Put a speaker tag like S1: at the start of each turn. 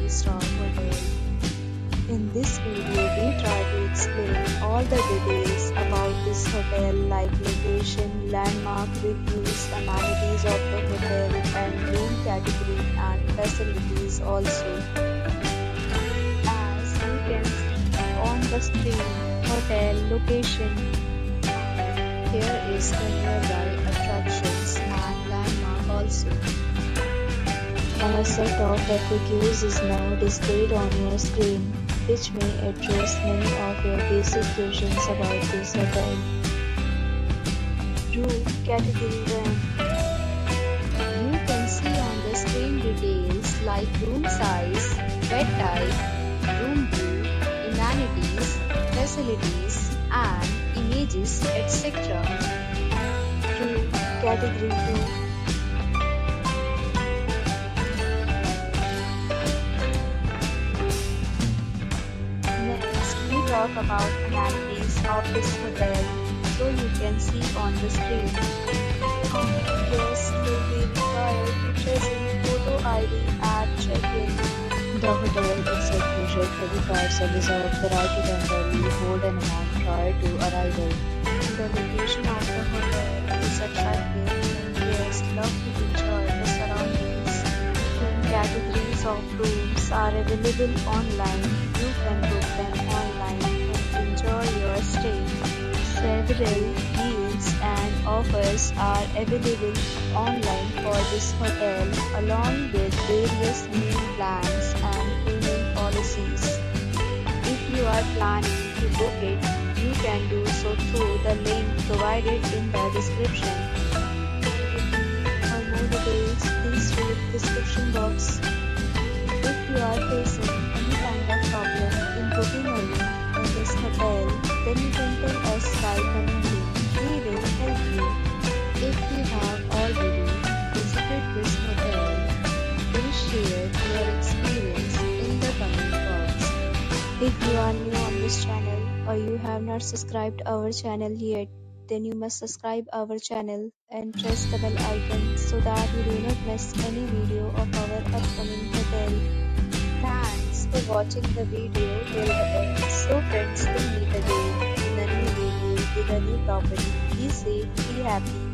S1: 3-star hotel. In this video, we try to explain all the details about this hotel like location, landmark, reviews, amenities of the hotel and room category and facilities also. As you can see on the screen, hotel location. Here is the nearby attractions and landmark also. A set of FAQs is now displayed on your screen, which may address many of your basic questions about this hotel. Room category 1. You can see on the screen details like room size, bed type, room view, amenities, facilities, and images, etc. Room category 2. Talk about amenities of this hotel, so you can see on the screen. Guests will be required to present photo ID at check-in. The hotel accepts major credit cards and reserves the right to temporarily hold an amount prior to arrival. The location of the hotel is attractive and guests love to enjoy the surroundings. Room categories of rooms are available online. You can book them online and enjoy your stay. Several deals and offers are available online for this hotel, along with various meal plans and payment policies. If you are planning to book it, you can do so through the link provided in the description. For more details, please read the description box. If you are facing any kind of problem in booking a room in this hotel, then you can tell us by commenting. We will help you. If you have already visited this hotel, please share your experience in the comment box. If you are new on this channel or you have not subscribed our channel yet, then you must subscribe our channel and press the bell icon so that you do not miss any video of our upcoming hotel. Thanks for watching the video till the end. So friends, we'll meet again in a new video with a new topic. Be safe, be happy.